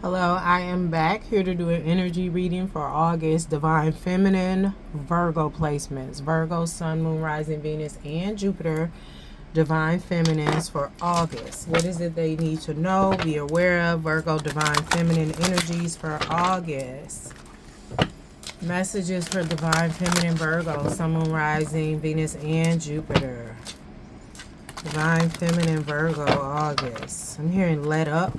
Hello, I am back here to do an energy reading for August. Divine Feminine Virgo placements. Virgo, Sun, Moon, Rising, Venus, and Jupiter. Divine Feminines for August. What is it they need to know, be aware of? Virgo, Divine Feminine energies for August. Messages for Divine Feminine Virgo, Sun, Moon, Rising, Venus, and Jupiter. Divine Feminine Virgo, August. I'm hearing let up.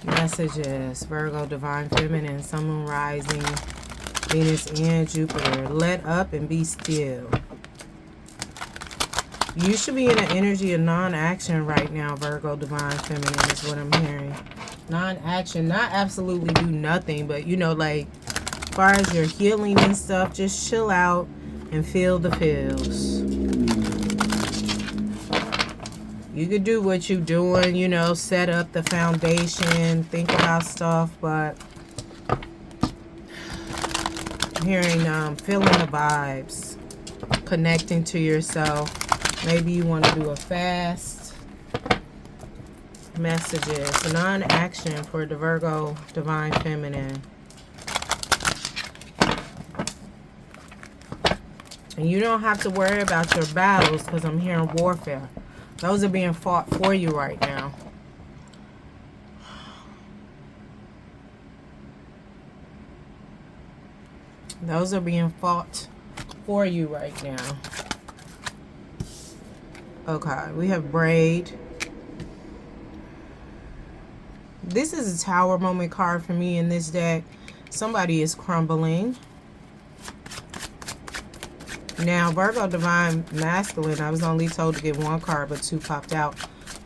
Messages, Virgo, Divine Feminine, Sun, Moon, Rising, Venus, and Jupiter. Let up and be still. You should be in an energy of non-action right now, Virgo, Divine Feminine, is what I'm hearing. Non-action, not absolutely do nothing, but, you know, like, as far as your healing and stuff, just chill out and feel the feels. You could do what you're doing, you know, set up the foundation, think about stuff, but I'm hearing, feeling the vibes, connecting to yourself. Maybe you want to do a fast. Messages, non-action for the Virgo, Divine Feminine. And you don't have to worry about your battles because I'm hearing warfare. Those are being fought for you right now. Those are being fought for you right now. Okay, we have braid. This is a Tower moment card for me in this deck. Somebody is crumbling. Now, Virgo Divine Masculine, I was only told to get one card, but two popped out.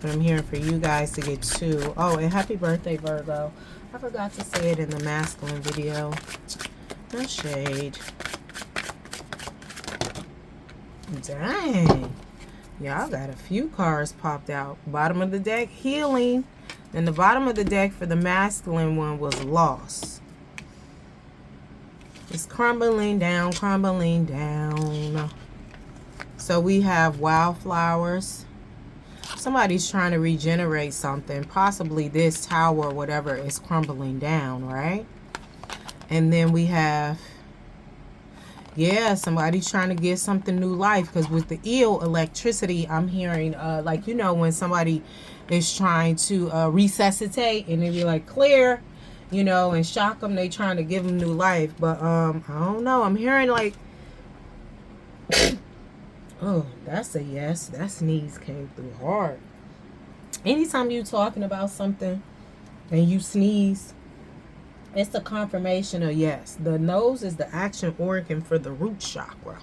But I'm hearing for you guys to get two. Oh, and happy birthday, Virgo. I forgot to say it in the masculine video. No shade. Dang. Y'all got a few cards popped out. Bottom of the deck, healing. And the bottom of the deck for the masculine one was loss. It's crumbling down, crumbling down. So we have wildflowers. Somebody's trying to regenerate something. Possibly this tower or whatever is crumbling down, right? And then we have, yeah, somebody's trying to get something new life. Because with the eel electricity, I'm hearing, like, you know, when somebody is trying to resuscitate and they be like, clear, you know, and shock them, they trying to give them new life. But I don't know, I'm hearing like oh, that's a yes. That sneeze came through hard. Anytime you talking about something and you sneeze, it's the confirmation of yes. The nose is the action organ for the root chakra.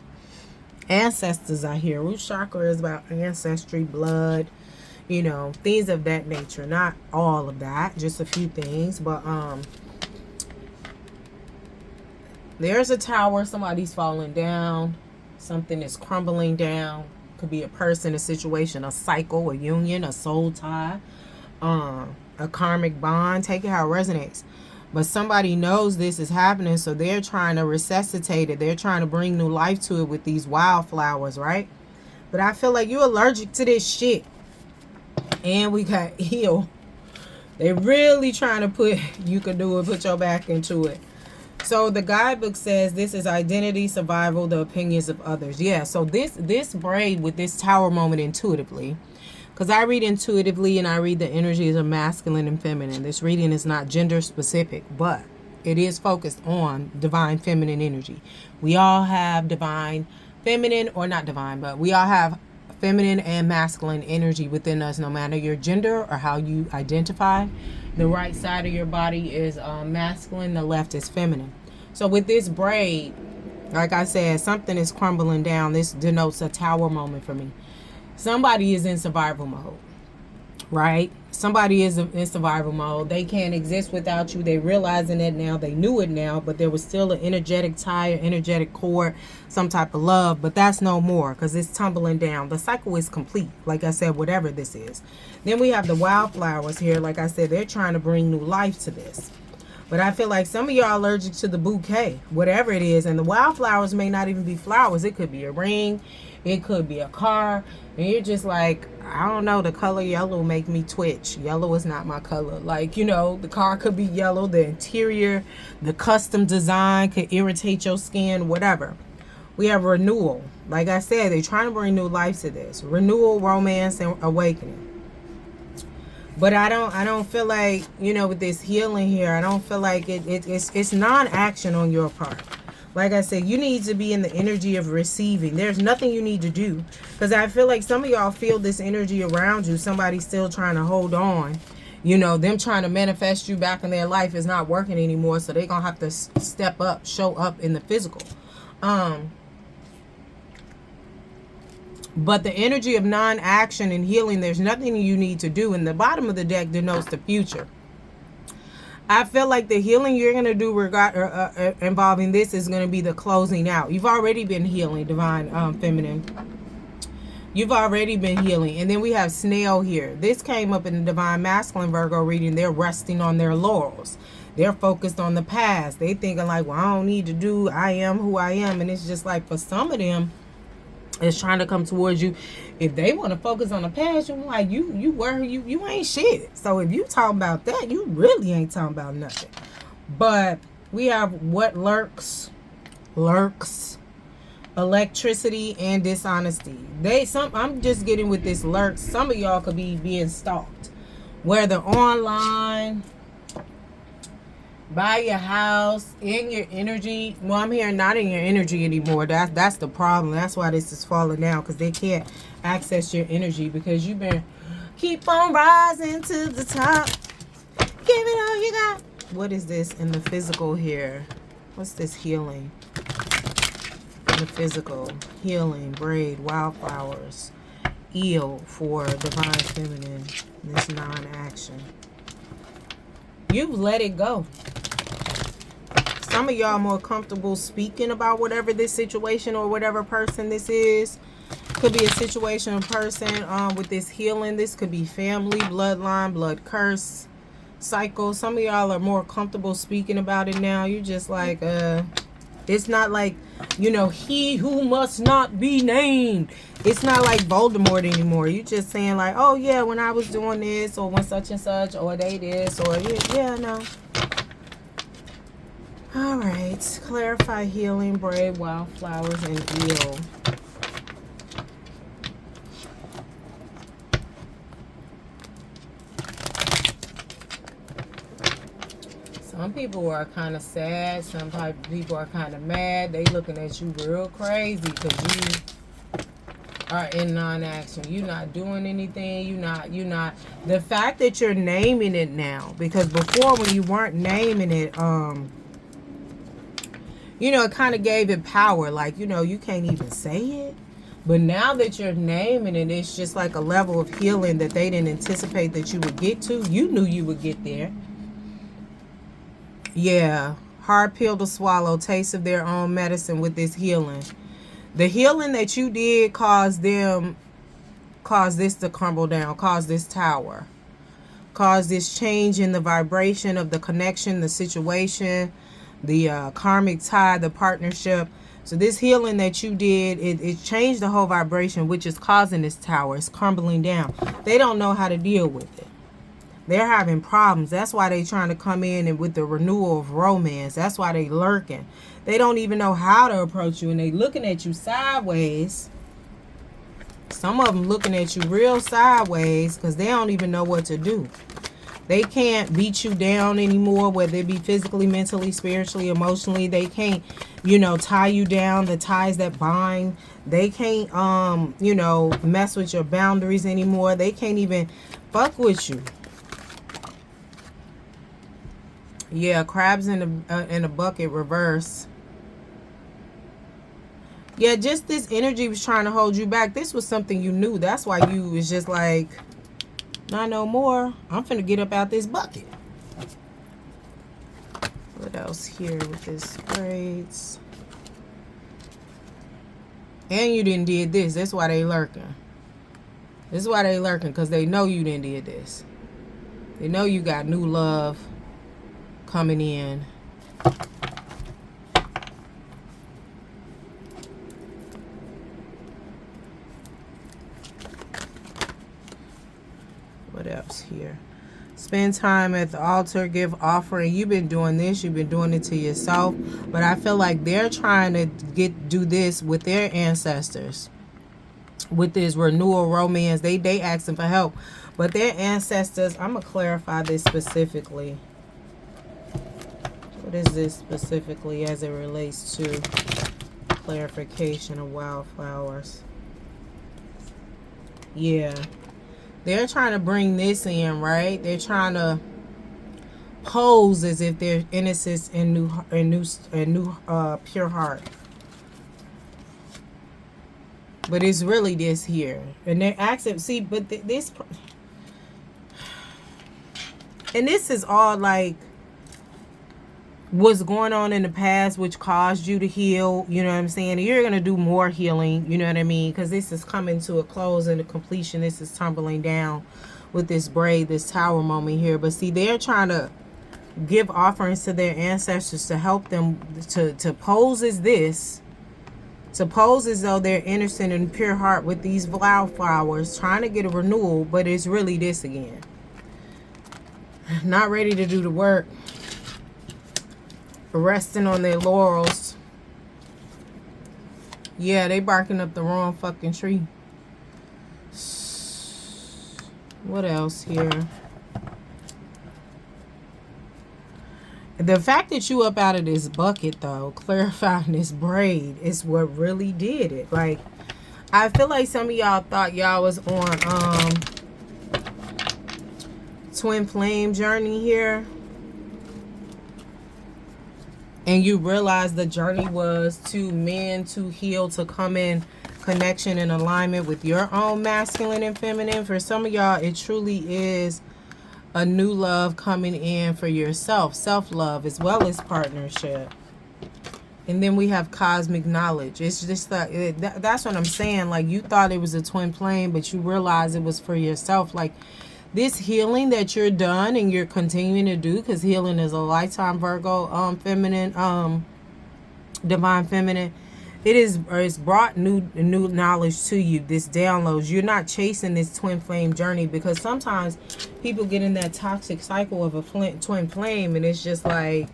Ancestors are here. Root chakra is about ancestry, blood, you know, things of that nature. Not all of that, just a few things. But there's a tower. Somebody's falling down. Something is crumbling down. Could be a person, a situation, a cycle, a union, a soul tie, a karmic bond. Take it how it resonates. But somebody knows this is happening, so they're trying to resuscitate it. They're trying to bring new life to it with these wildflowers, right? But I feel like you're allergic to this shit. And we got heal. They really trying to put, you can do it, put your back into it. So the guidebook says this is identity, survival, the opinions of others. Yeah, so this braid with this tower moment intuitively, because I read intuitively and I read the energies of masculine and feminine. This reading is not gender specific, but it is focused on divine feminine energy. We all have divine feminine, or not divine, but we all have feminine and masculine energy within us, no matter your gender or how you identify. The right side of your body is masculine, the left is feminine. So with this braid, like I said, something is crumbling down. This denotes a tower moment for me. Somebody is in survival mode, right? Somebody is in survival mode. They can't exist without you. They're realizing it now. They knew it now, but there was still an energetic tie, an energetic cord, some type of love, but that's no more because it's tumbling down. The cycle is complete, like I said, whatever this is. Then we have the wildflowers here. Like I said, they're trying to bring new life to this. But I feel like some of y'all are allergic to the bouquet, whatever it is. And the wildflowers may not even be flowers. It could be a ring. It could be a car. And you're just like, I don't know, the color yellow make me twitch. Yellow is not my color. Like, you know, the car could be yellow. The interior, the custom design could irritate your skin, whatever. We have renewal. Like I said, they're trying to bring new life to this. Renewal, romance, and awakening. But I don't feel like, you know, with this healing here, I don't feel like it's non-action on your part. Like I said, you need to be in the energy of receiving. There's nothing you need to do. Because I feel like some of y'all feel this energy around you. Somebody's still trying to hold on. You know, them trying to manifest you back in their life is not working anymore. So they're going to have to step up, show up in the physical. But the energy of non-action and healing, there's nothing you need to do. And the bottom of the deck denotes the future. I feel like the healing you're going to do involving this is going to be the closing out. You've already been healing, Divine Feminine. You've already been healing. And then we have Snail here. This came up in the Divine Masculine Virgo reading. They're resting on their laurels. They're focused on the past. They thinking like, well, I don't need to do, I am who I am. And it's just like for some of them, it's trying to come towards you. If they want to focus on the past, you're like, you ain't shit. So if you talking about that, you really ain't talking about nothing. But we have what lurks, electricity, and dishonesty. I'm just getting with this lurks. Some of y'all could be being stalked, whether online, by your house, in your energy. Well, I'm hearing not in your energy anymore. That's the problem. That's why this is falling down, because they can't access your energy, because you've been keep on rising to the top. Give it all you got. What is this in the physical here? What's this healing? In the physical, healing, braid, wildflowers, eel for Divine Feminine. This non-action. You've let it go. Some of y'all more comfortable speaking about whatever this situation or whatever person this is. Could be a situation or person with this healing. This could be family, bloodline, blood curse, cycle. Some of y'all are more comfortable speaking about it now. You just like, it's not like, you know, he who must not be named. It's not like Voldemort anymore. You just saying like, oh yeah, when I was doing this, or when such and such, or they this, or yeah, no. All right, clarify, healing, braid, wildflowers, and eel. Some people are kind of sad. Some type of people are kind of mad. They looking at you real crazy because you are in non-action. You're not doing anything. You're not. The fact that you're naming it now, because before when you weren't naming it, you know, it kind of gave it power. Like, you know, you can't even say it. But now that you're naming it, it's just like a level of healing that they didn't anticipate that you would get to. You knew you would get there. Yeah. Hard pill to swallow. Taste of their own medicine with this healing. The healing that you did caused this to crumble down. Caused this tower. Caused this change in the vibration of the connection, the situation, the karmic tie, the partnership. So this healing that you did, it changed the whole vibration, which is causing this tower. It's crumbling down. They don't know how to deal with it. They're having problems. That's why they're trying to come in and with the renewal of romance. That's why they lurking. They don't even know how to approach you, and they looking at you sideways. Some of them looking at you real sideways because they don't even know what to do. They can't beat you down anymore, whether it be physically, mentally, spiritually, emotionally. They can't, you know, tie you down, the ties that bind. They can't, you know, mess with your boundaries anymore. They can't even fuck with you. Yeah, crabs in a bucket reverse. Yeah, just this energy was trying to hold you back. This was something you knew. That's why you was just like, not no more. I'm finna get up out this bucket. What else here with this braids? And you didn't did this. That's why they lurking. This is why they lurking, because they know you didn't did this. They know you got new love coming in. Spend time at the altar, give offering. You've been doing this, you've been doing it to yourself, but I feel like they're trying to do this with their ancestors. With this renewal romance, they asking for help, but their ancestors, I'm gonna clarify this specifically. What is this specifically as it relates to clarification of wildflowers? Yeah, they're trying to bring this in, right? They're trying to pose as if they're innocent and new pure heart. But it's really this here. And they're asking, see, but this, and this is all like what's going on in the past, which caused you to heal. You know what I'm saying? You're going to do more healing. You know what I mean? Because this is coming to a close and a completion. This is tumbling down with this braid, this tower moment here. But see, they're trying to give offerings to their ancestors to help them to pose as this. Suppose as though they're innocent and pure heart with these wildflowers, trying to get a renewal, but it's really this again. Not ready to do the work. Resting on their laurels. Yeah, they barking up the wrong fucking tree. What else here? The fact that you up out of this bucket, though, clarifying this braid, is what really did it. Like, I feel like some of y'all thought y'all was on twin flame journey here, and you realized the journey was to men to heal, to come in connection and alignment with your own masculine and feminine. For some of y'all, it truly is a new love coming in for yourself, self-love, as well as partnership. And then we have cosmic knowledge. It's just that's what I'm saying. Like, you thought it was a twin flame, but you realized it was for yourself. Like, this healing that you're done and you're continuing to do, because healing is a lifetime, Virgo, feminine, divine feminine. It's brought new knowledge to you, this downloads. You're not chasing this twin flame journey, because sometimes people get in that toxic cycle of a twin flame, and it's just like,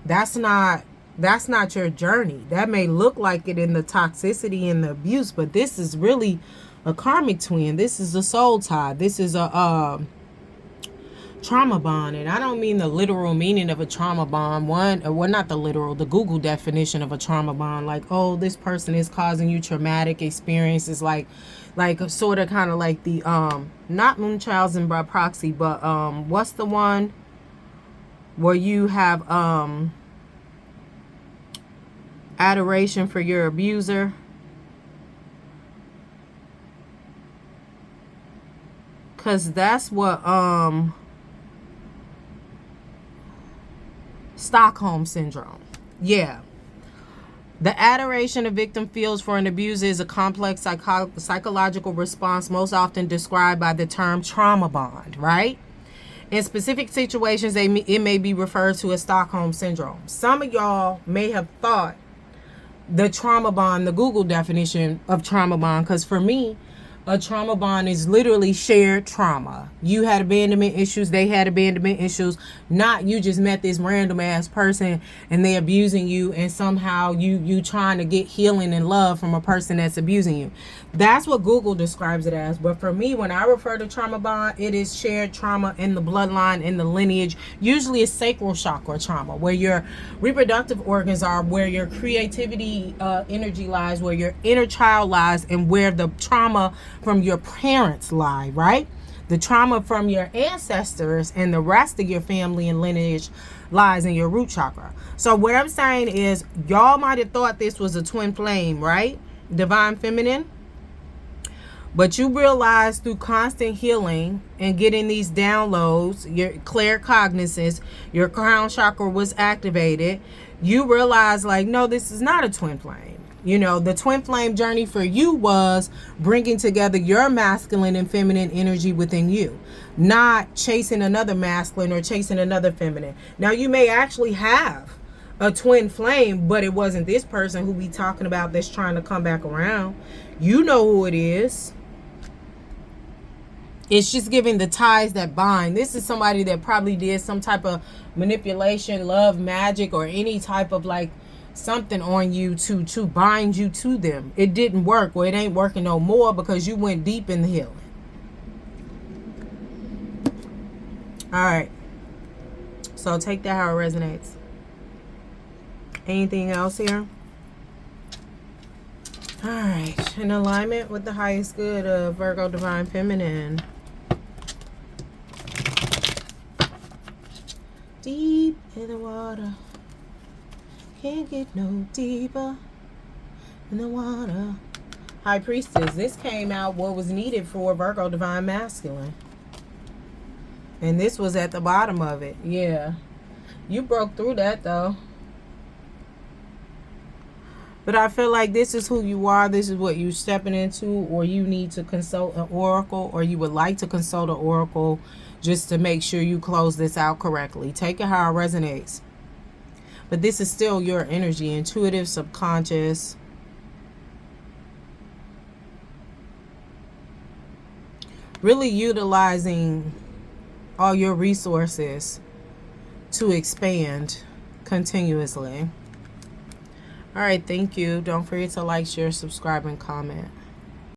that's not your journey. That may look like it in the toxicity and the abuse, but this is really a karmic twin. This is a soul tie. This is a trauma bond. And I don't mean the literal meaning of a trauma bond. Well, not the literal, the Google definition of a trauma bond. Like, oh, this person is causing you traumatic experiences. Like sort of kind of like the, not Munchausen by proxy, but what's the one where you have adoration for your abuser? Because that's what Stockholm syndrome. Yeah. The adoration a victim feels for an abuser is a complex psychological response, most often described by the term trauma bond, right? In specific situations, it may be referred to as Stockholm syndrome. Some of y'all may have thought the trauma bond, the Google definition of trauma bond, because for me, a trauma bond is literally shared trauma. You had abandonment issues, they had abandonment issues. Not you just met this random ass person and they abusing you, and somehow you trying to get healing and love from a person that's abusing you. That's what Google describes it as. But for me, when I refer to trauma bond, it is shared trauma in the bloodline, in the lineage. Usually it's sacral chakra trauma, where your reproductive organs are, where your creativity energy lies, where your inner child lies, and where the trauma from your parents lie, right? The trauma from your ancestors and the rest of your family and lineage lies in your root chakra. So what I'm saying is, y'all might have thought this was a twin flame, right? Divine feminine. But you realize through constant healing and getting these downloads, your claircognizance, your crown chakra was activated. You realize, like, no, this is not a twin flame. You know, the twin flame journey for you was bringing together your masculine and feminine energy within you, not chasing another masculine or chasing another feminine. Now, you may actually have a twin flame, but it wasn't this person who we talking about that's trying to come back around. You know who it is. It's just giving the ties that bind. This is somebody that probably did some type of manipulation, love, magic, or any type of like something on you to bind you to them. It didn't work, or it ain't working no more because you went deep in the healing. All right. So take that how it resonates. Anything else here? All right. In alignment with the highest good of Virgo Divine Feminine. Deep in the water. Can't get no deeper in the water. High Priestess. This came out what was needed for Virgo Divine Masculine. And this was at the bottom of it. Yeah. You broke through that though. But I feel like this is who you are. This is what you're stepping into. Or you need to consult an oracle. Or you would like to consult an oracle just to make sure you close this out correctly. Take it how it resonates. But this is still your energy. Intuitive, subconscious. Really utilizing all your resources to expand continuously. All right, thank you. Don't forget to like, share, subscribe, and comment.